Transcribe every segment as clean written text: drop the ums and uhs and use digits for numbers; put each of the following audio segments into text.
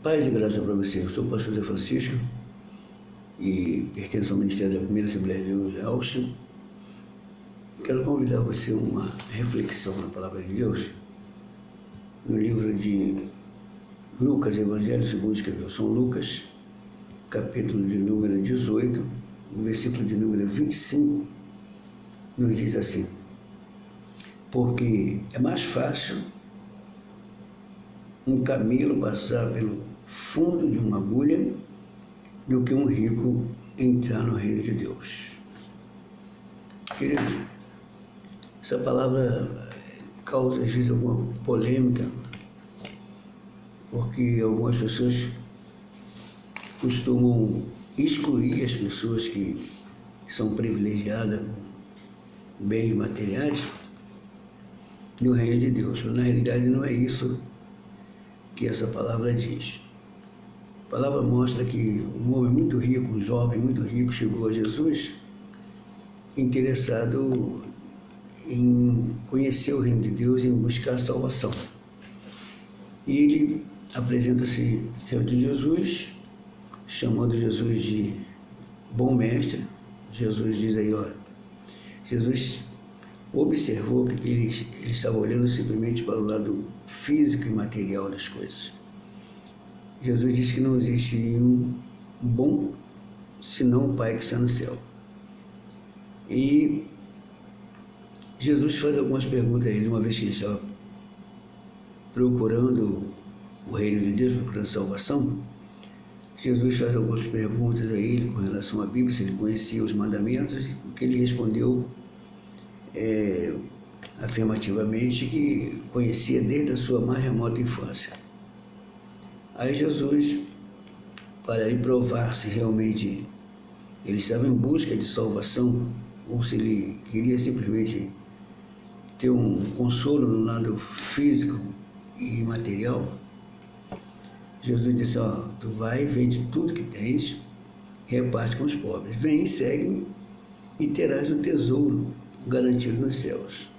Paz e graça para você. Eu sou o pastor Zé Francisco e pertenço ao Ministério da Primeira Assembleia de Deus, Austin. Quero convidar você a uma reflexão na Palavra de Deus no livro de Lucas, Evangelho segundo escreveu São Lucas, capítulo de número 18, o versículo de número 25, nos diz assim: porque é mais fácil um camelo passar pelo fundo de uma agulha do que um rico entrar no reino de Deus. Querido, essa palavra causa às vezes alguma polêmica, porque algumas pessoas costumam excluir as pessoas que são privilegiadas com bens materiais do reino de Deus. Mas, na realidade, não é isso que essa palavra diz. A palavra mostra que um homem muito rico, um jovem muito rico, chegou a Jesus interessado em conhecer o reino de Deus e em buscar a salvação. E ele apresenta-se diante de Jesus, chamando Jesus de bom mestre. Jesus diz aí, olha, Jesus observou que ele estava olhando simplesmente para o lado físico e material das coisas. Jesus disse que não existe nenhum bom senão o Pai que está no céu. E Jesus faz algumas perguntas a ele, uma vez que ele estava procurando o reino de Deus, procurando salvação. Jesus faz algumas perguntas a ele com relação à Bíblia, se ele conhecia os mandamentos, o que ele respondeu afirmativamente que conhecia desde a sua mais remota infância. Aí Jesus, para lhe provar se realmente ele estava em busca de salvação ou se ele queria simplesmente ter um consolo no lado físico e material, Jesus disse, ó, tu vai, vende tudo que tens, reparte com os pobres. Vem e segue-me e terás um tesouro garantido nos céus.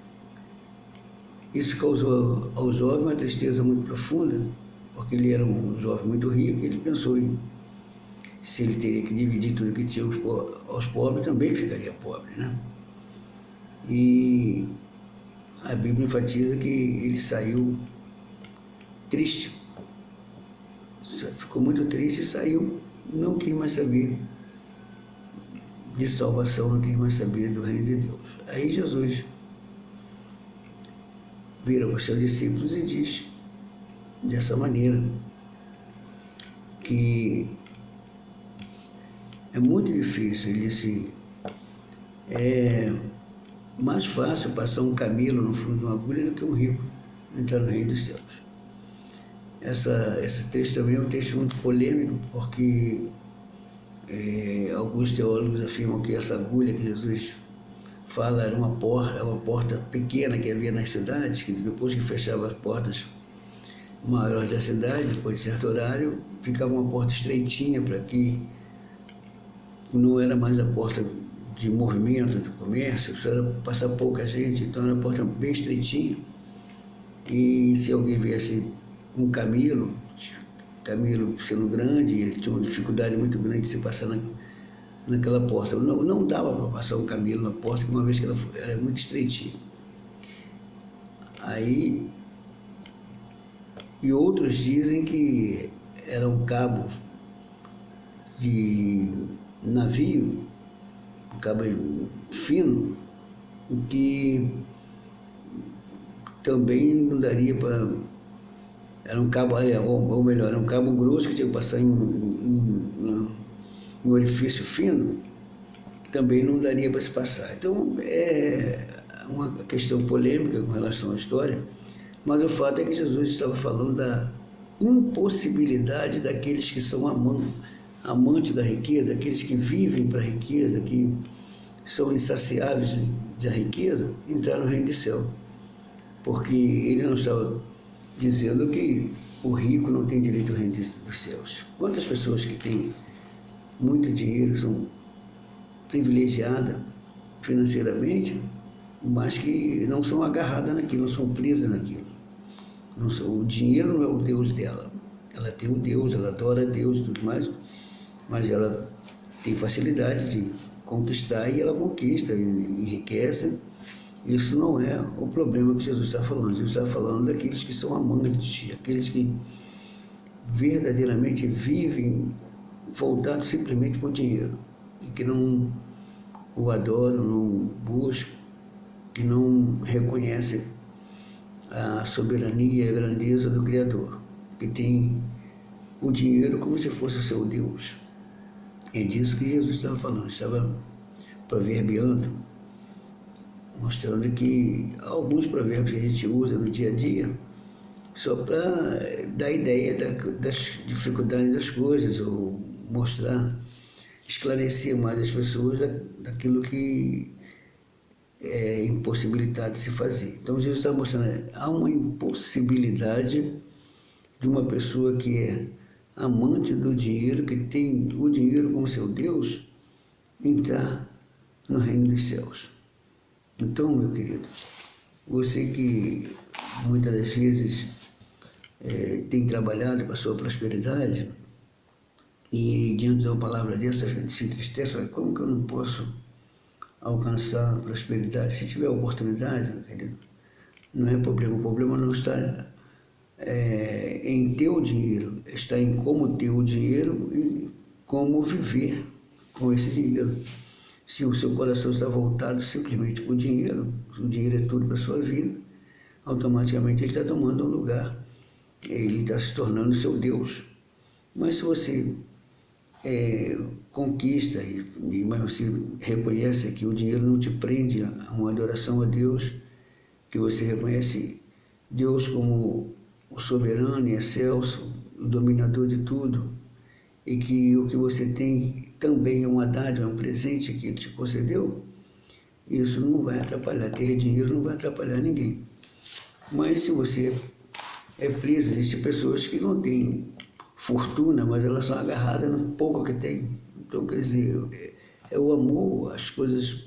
Isso causou ao jovem uma tristeza muito profunda, porque ele era um jovem muito rico, e ele pensou em se ele teria que dividir tudo que tinha aos pobres, também ficaria pobre, né? E a Bíblia enfatiza que ele saiu triste, ficou muito triste e saiu, não quis mais saber de salvação, não quis mais saber do reino de Deus. Aí Jesus vira para os seus discípulos e diz dessa maneira que é muito difícil. Ele disse, é mais fácil passar um camelo no fundo de uma agulha do que um rico entrar no reino dos céus. Esse texto também é um texto muito polêmico, porque alguns teólogos afirmam que essa agulha que Jesus fala era uma porta pequena que havia nas cidades, que depois que fechava as portas maiores da cidade, depois de certo horário, ficava uma porta estreitinha para que não era mais a porta de movimento, de comércio, só era passar pouca gente, então era uma porta bem estreitinha. E se alguém viesse um camelo sendo grande, tinha uma dificuldade muito grande de se passar naquela porta. Não dava para passar um camelo na porta, uma vez que ela era muito estreitinha. Aí, e outros dizem que era um cabo de navio, um cabo fino, que também não daria para... Era um cabo, ou melhor, era um cabo grosso que tinha que passar em um orifício fino, também não daria para se passar. Então, é uma questão polêmica com relação à história, mas o fato é que Jesus estava falando da impossibilidade daqueles que são amantes da riqueza, aqueles que vivem para a riqueza, que são insaciáveis da riqueza, entrar no reino do céu. Porque ele não estava dizendo que o rico não tem direito ao reino dos céus. Quantas pessoas que têm muito dinheiro são privilegiadas financeiramente, mas que não são agarradas naquilo, não são presas naquilo. O dinheiro não é o Deus dela. ela tem um Deus, ela adora a Deus e tudo mais, mas ela tem facilidade de conquistar e ela conquista, enriquece. Isso não é o problema que Jesus está falando. Jesus está falando daqueles que são amantes, aqueles que verdadeiramente vivem voltados simplesmente para o dinheiro e que não o adoram, não buscam, que não reconhecem a soberania e a grandeza do Criador, que tem o dinheiro como se fosse o seu Deus. É disso que Jesus estava falando, estava proverbiando, mostrando que alguns provérbios que a gente usa no dia a dia só para dar ideia das dificuldades das coisas, ou mostrar, esclarecer mais as pessoas daquilo que é impossibilidade de se fazer. Então Jesus está mostrando, há uma impossibilidade de uma pessoa que é amante do dinheiro, que tem o dinheiro como seu Deus, entrar no reino dos céus. Então, meu querido, você que muitas das vezes tem trabalhado para a sua prosperidade e diante de uma palavra dessa a gente se entristece, como que eu não posso alcançar a prosperidade? Se tiver oportunidade, meu querido, não é problema. O problema não está em ter o dinheiro, está em como ter o dinheiro e como viver com esse dinheiro. Se o seu coração está voltado simplesmente para o dinheiro é tudo para a sua vida, automaticamente ele está tomando um lugar, ele está se tornando seu Deus. Mas se você conquista, mas você reconhece que o dinheiro não te prende a uma adoração a Deus, que você reconhece Deus como o soberano e excelso, o dominador de tudo, e que o que você tem também é uma dádiva, é um presente que Ele te concedeu, isso não vai atrapalhar. Ter dinheiro não vai atrapalhar ninguém. Mas se você é preso, existem pessoas que não têm fortuna, mas elas são agarradas no pouco que tem. Então, quer dizer, é o amor, as coisas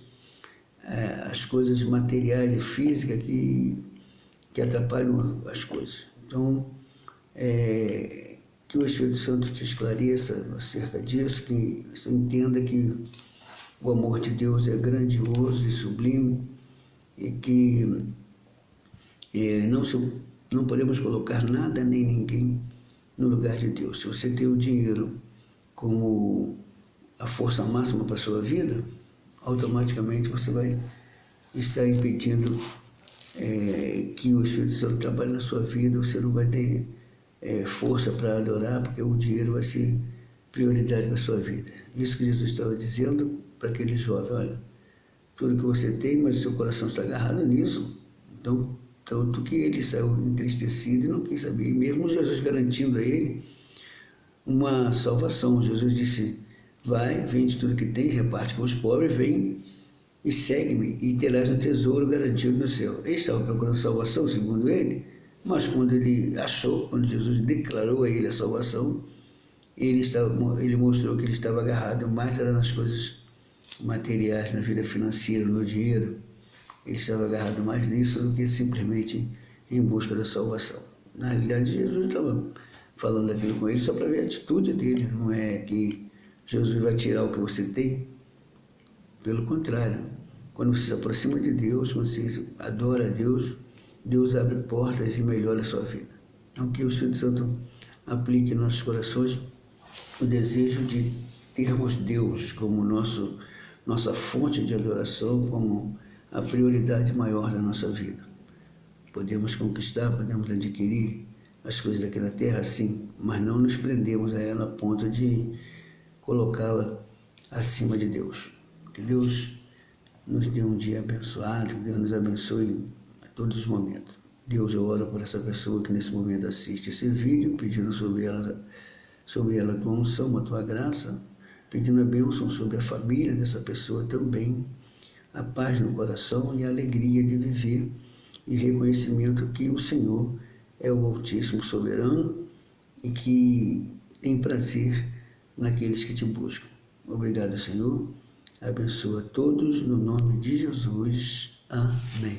materiais e físicas que atrapalham as coisas. Então, que o Espírito Santo te esclareça acerca disso, que você entenda que o amor de Deus é grandioso e sublime e que não podemos colocar nada nem ninguém no lugar de Deus. Se você tem o dinheiro como a força máxima para a sua vida, automaticamente você vai estar impedindo que o Espírito Santo trabalhe na sua vida, você não vai ter força para adorar, porque o dinheiro vai ser prioridade para a sua vida. Isso que Jesus estava dizendo para aquele jovem: olha, tudo que você tem, mas o seu coração está agarrado nisso. Então, tanto que ele saiu entristecido e não quis saber. E mesmo Jesus garantindo a ele uma salvação, Jesus disse: vai, vende tudo que tem, reparte com os pobres, vem e segue-me, e terás um tesouro garantido no céu. Ele estava procurando salvação, segundo ele, mas quando ele achou, quando Jesus declarou a ele a salvação, ele mostrou que ele estava agarrado mais era nas coisas materiais, na vida financeira, no dinheiro. Ele estava agarrado mais nisso do que simplesmente em busca da salvação. Na realidade, Jesus estava falando aquilo com ele só para ver a atitude dele. Não é que Jesus vai tirar o que você tem. Pelo contrário, quando você se aproxima de Deus, quando você adora a Deus, Deus abre portas e melhora a sua vida. Então, que o Espírito Santo aplique em nossos corações o desejo de termos Deus como nossa fonte de adoração, como a prioridade maior da nossa vida. Podemos conquistar, podemos adquirir as coisas aqui na terra, sim, mas não nos prendemos a ela a ponto de colocá-la acima de Deus. Que Deus nos dê um dia abençoado, que Deus nos abençoe a todos os momentos. Deus, eu oro por essa pessoa que nesse momento assiste esse vídeo, pedindo sobre ela a tua unção, a tua graça, pedindo a bênção sobre a família dessa pessoa também, a paz no coração e a alegria de viver e reconhecimento que o Senhor é o Altíssimo Soberano e que tem prazer naqueles que te buscam. Obrigado, Senhor. Abençoa todos no nome de Jesus. Amém.